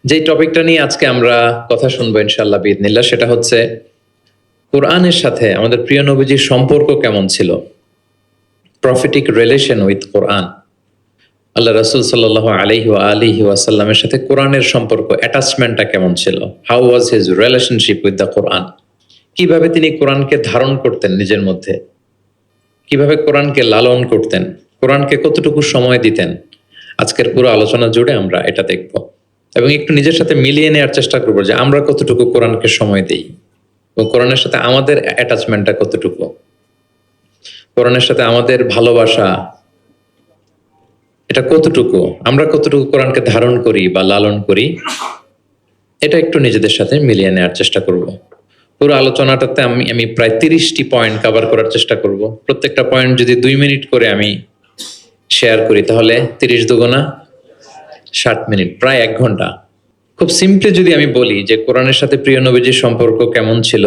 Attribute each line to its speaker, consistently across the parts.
Speaker 1: যে টপিকটা নিয়ে আজকে আমরা কথা শুনবো ইনশাআল্লাহ বিইذনিল্লাহ, সেটা হচ্ছে কোরআনের সাথে আমাদের প্রিয় নবীজির সম্পর্ক কেমন ছিল, প্রফেটিক রিলেশন উইথ কোরআন। আল্লাহ রাসূল সাল্লাল্লাহু আলাইহি ওয়া আলিহি ওয়াসাল্লামের সাথে কোরআনের সম্পর্ক, অ্যাটাচমেন্টটা কেমন ছিল, how was his relationship with the Quran, কিভাবে তিনি কোরআনকে ধারণ করতেন নিজের মধ্যে, কিভাবে কোরআনকে লালন করতেন, কোরআনকে কতটুকু সময় দিতেন। আজকের পুরো আলোচনা জুড়ে আমরা এটা দেখব এবং একটু নিজের সাথে মিলিয়ে নেওয়ার চেষ্টা করবো যে আমরা কতটুকু কোরআনকে সময় দিই এবং কোরআনের সাথে আমাদের অ্যাটাচমেন্টটা কতটুকু, কোরআনের সাথে আমাদের ভালোবাসা এটা কতটুকু, আমরা কতটুকু কোরআনকে ধারণ করি বা লালন করি, এটা একটু নিজেদের সাথে মিলিয়ে নেওয়ার চেষ্টা করব। পুরো আলোচনাটাতে আমি প্রায় 30টি পয়েন্ট কভার করার চেষ্টা করব। প্রত্যেকটা পয়েন্ট যদি 2 মিনিট করে আমি শেয়ার করি তাহলে 30 দুগুণা 60 মিনিট, প্রায় 1 ঘন্টা। খুব সিম্পলি যদি আমি বলি যে কোরআনের সাথে প্রিয় নবীজির সম্পর্ক কেমন ছিল,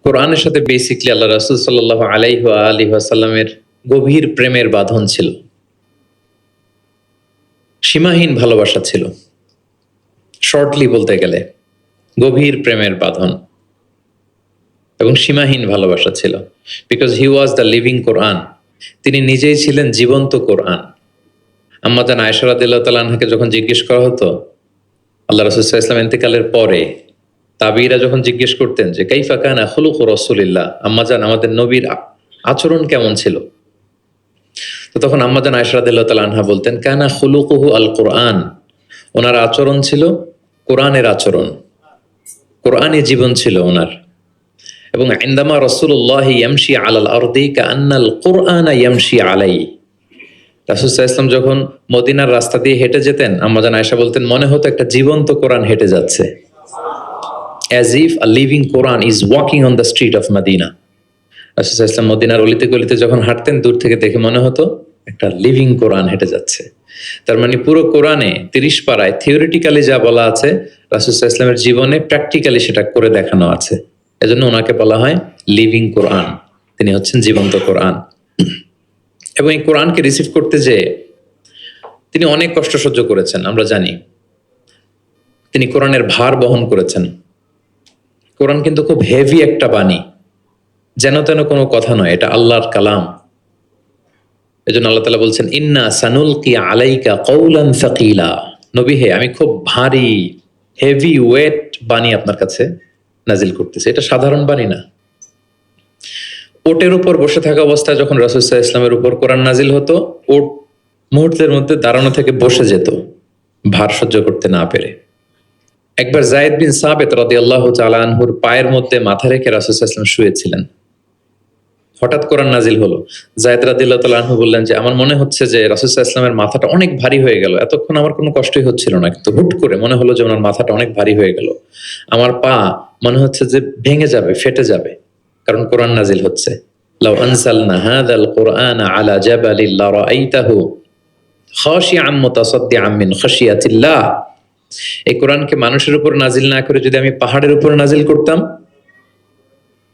Speaker 1: কোরআনের সাথে বেসিকলি আল্লাহ রাসূল সাল্লাল্লাহু আলাইহি ওয়া আলিহি ওয়াসাল্লামের গভীর প্রেমের বাঁধন ছিল, সীমাহীন ভালোবাসা ছিল। শর্টলি বলতে গেলে গভীর প্রেমের বাঁধন এবং সীমাহীন ভালোবাসা ছিল, because he was the living কোরআন। তিনি নিজেই ছিলেন জীবন্ত কোরআন। আম্মা জান আয়েশা রাদিয়াল্লাহু তাআলা আনহাকে যখন জিজ্ঞেস করা হতো আল্লাহ রাসূল সাল্লাল্লাহু আলাইহি ওয়াসাল্লাম ইন্তেকালের পরে, তাবিরা যখন জিজ্ঞেস করতেন যে কাইফা কানা খুলুকু রাসূলিল্লাহ, আম্মা জান আমাদের নবীর আচরণ কেমন ছিল, তো তখন আম্মা জান আয়েশা রাদিয়াল্লাহু তাআলা আনহা বলতেন কানা খুলুকুহু আল কোরআন, ওনার আচরণ ছিল কোরআনের আচরণ, কোরআনে জীবন ছিল ওনার। এবং ইনদামা রাসূলুল্লাহ ইয়ামশি আলাল আরদি কাআন্নাল কুরআনা ইয়ামশি আলাইহি, রাসূল সাল্লাল্লাহু আলাইহি ওয়াসাল্লাম যখন মদিনার রাস্তা দিয়ে হেঁটে যেতেন আম্মা জান আয়েশা বলতেন মনে হতো একটা জীবন্ত কোরআন হেঁটে যাচ্ছে, as if a living Quran is walking on the street of Medina। রাসূল সাল্লাল্লাহু আলাইহি ওয়াসাল্লাম মদিনার অলিতে গলিতে যখন হাঁটতেন দূর থেকে দেখে মনে হতো একটা লিভিং কোরআন হেঁটে যাচ্ছে। তার মানে পুরো কোরআনে 30 পারায় থিওরিটিক্যালি যা বলা আছে রাসূল সাল্লাল্লাহু আলাইহি ওয়াসাল্লামের জীবনে প্র্যাকটিক্যালি সেটা করে দেখানো আছে। এজন্য ওনাকে বলা হয় লিভিং কোরআন, তিনি হচ্ছেন জীবন্ত কোরআন। এবং এই কোরআনকে রিসিভ করতে যে তিনি অনেক কষ্ট সহ্য করেছেন, আমরা জানি। তিনি কোরআনের ভার বহন করেছেন। কোরআন কিন্তু খুব হেভি একটা বাণী, যেন তেন কোনো কথা নয়, এটা আল্লাহর কালাম। এজন্য আল্লাহ তাআলা বলছেন ইন্না সানুলকি আলাইকা কওলান সাকিলা, নবী হে আমি খুব ভারী হেভি ওয়েট বাণী আপনার কাছে নাজিল করতেছি। এটা সাধারণ বাণী না। ওটের উপর বসে থাকা অবস্থায় যখন রাসূল সাল্লাল্লাহু আলাইহি ওয়াসাল্লামের উপর কোরআন নাজিল হতো, ওট মুহূর্তের মধ্যে দাঁড়ানো থেকে বসে যেত ভার সহ্য করতে না পেরে। একবার যায়েদ বিন সাবিত রাদিয়াল্লাহু তাআলা আনহুর পায়ের মধ্যে মাথা রেখে রাসূল সাল্লাল্লাহু আলাইহি ওয়াসাল্লাম শুয়েছিলেন। হঠাৎ কোরআন নাজিল হলো। যায়েদ রাদিয়াল্লাহু তাআলা আনহু বললেন যে আমার মনে হচ্ছে যে রাসূল সাল্লাল্লাহু আলাইহি ওয়াসাল্লামের মাথাটা অনেক ভারী হয়ে গেল, এতক্ষণ আমার কোনো কষ্টই হচ্ছিল না, কিন্তু হুট করে মনে হলো যে ওনার মাথাটা অনেক ভারী হয়ে গেল, আমার পা মনে হচ্ছে যে ভেঙে যাবে, ফেটে যাবে, কারণ কোরআন নাজিল হচ্ছে। লাউ আনজালনা হাযাল কুরআনা আলা জাবালিন লারাআইতাহু খাশিআম মুতাসাদ্দিআম মিন খাশিয়াতিল্লাহ, এই কোরআনকে মানুষের উপর নাজিল না করে যদি আমি পাহাড়ের উপর নাজিল করতাম,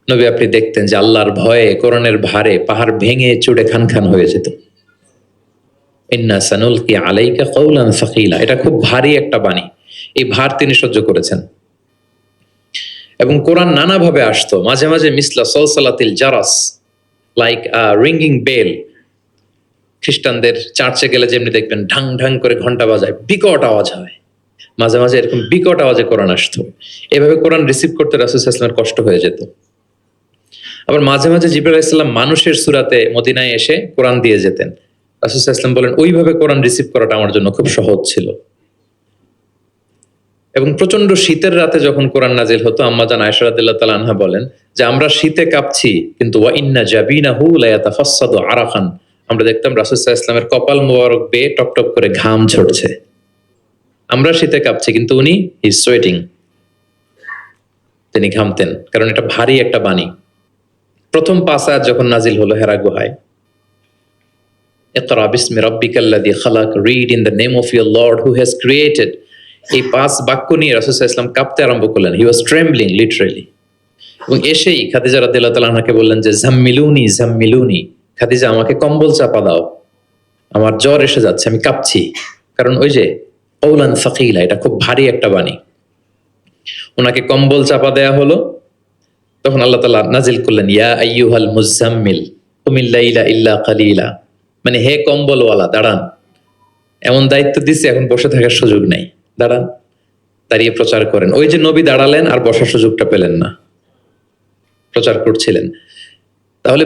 Speaker 1: নবী আপনি দেখতেন যে আল্লাহর ভয়ে কোরআনের ভারে পাহাড় ভেঙে চুড়ে খান খান হয়ে যেত। ইন্না সানুলকি আলাইকা কওলান সাকিলা, এটা খুব ভারী একটা বাণী, এই ভার তিনি সহ্য করেছেন। এবং কোরআন নানাভাবে আসতো, মাঝে মাঝে মিসলা সলসালাতিল জারাস, লাইক রিঙ্গিং বেল। খ্রিস্টানদের চার্চে গেলে যেমনি দেখবেন ঢাং ঢাং করে ঘন্টা বাজায়, বিকট আওয়াজ হয়, মাঝে মাঝে এরকম বিকট আওয়াজে কোরআন আসতো। এভাবে কোরআন রিসিভ করতে রাসূল সাল্লাল্লাহু আলাইহি ওয়াসাল্লামের কষ্ট হয়ে যেত। আবার মাঝে মাঝে জিবরাইল আলাইহিস সালাম মানুষের সূরাতে মদিনায় এসে কোরআন দিয়ে যেতেন। রাসূল সাল্লাল্লাহু আলাইহি ওয়াসাল্লাম বলেন ওইভাবে কোরআন রিসিভ করাটা আমার জন্য খুব সহজ ছিল। এবং প্রচন্ড শীতের রাতে যখন কোরআন নাজিল হতো, আম্মা জান আয়েশা রাদিয়াল্লাহু তাআলা আনহা বলেন যে আমরা শীতে কাঁপছি কিন্তু ওয়া ইন্না জাবিনাহু লা ইয়াতাফাসসাদু আরাকান, আমরা দেখতাম রাসূল সাল্লাল্লাহু আলাইহি ওয়াসাল্লামের কপাল মোবারক বেয়ে টপ টপ করে ঘাম ঝরছে। আমরা শীতে কাঁপছি কিন্তু উনি হি সোয়েটিং, তিনি ঘামতেন, কারণ এটা ভারী একটা বাণী। প্রথম 5 আয়াত যখন নাজিল হলো হেরা গুহায়, ইকরা বিসমি রাব্বিকাল্লাযী খালাক, read in the name of your lord who has created, এই 5 বাক্য নিয়ে রাসূল সাল্লাল্লাহু আলাইহি ওয়াসাল্লাম কাঁপতে আরম্ভ করলেন। হি ওয়াজ ট্রেম্বলিং লিটারালি। এবং এসেই খাদিজা রাদিয়াল্লাহু তাআলা আনহাকে বললেন যে জাম্মিলুনি জাম্মিলুনি, খাদিজা আমাকে কম্বল চাপা দাও, আমার জ্বর এসে যাচ্ছে, আমি কাঁপছি। কারণ ওই যে কওলান সাকিলা, এটা খুব ভারী একটা বাণী। ওনাকে কম্বল চাপা দেয়া হলো, তখন আল্লাহ তাআলা নাজিল করলেন ইয়া আইয়ুহাল মুজাম্মিল কুমিল লাইলা ইল্লা কালিলা, মানে হে কম্বলওয়ালা দাঁড়ান, এমন দায়িত্ব দিচ্ছে এখন বসে থাকার সুযোগ নেই, দাঁড়ান, দাঁড়িয়ে প্রচার করেন। ওই যে নবী দাঁড়ালেন আর বসার সুযোগটা পেলেন না, প্রচার করছিলেন। তাহলে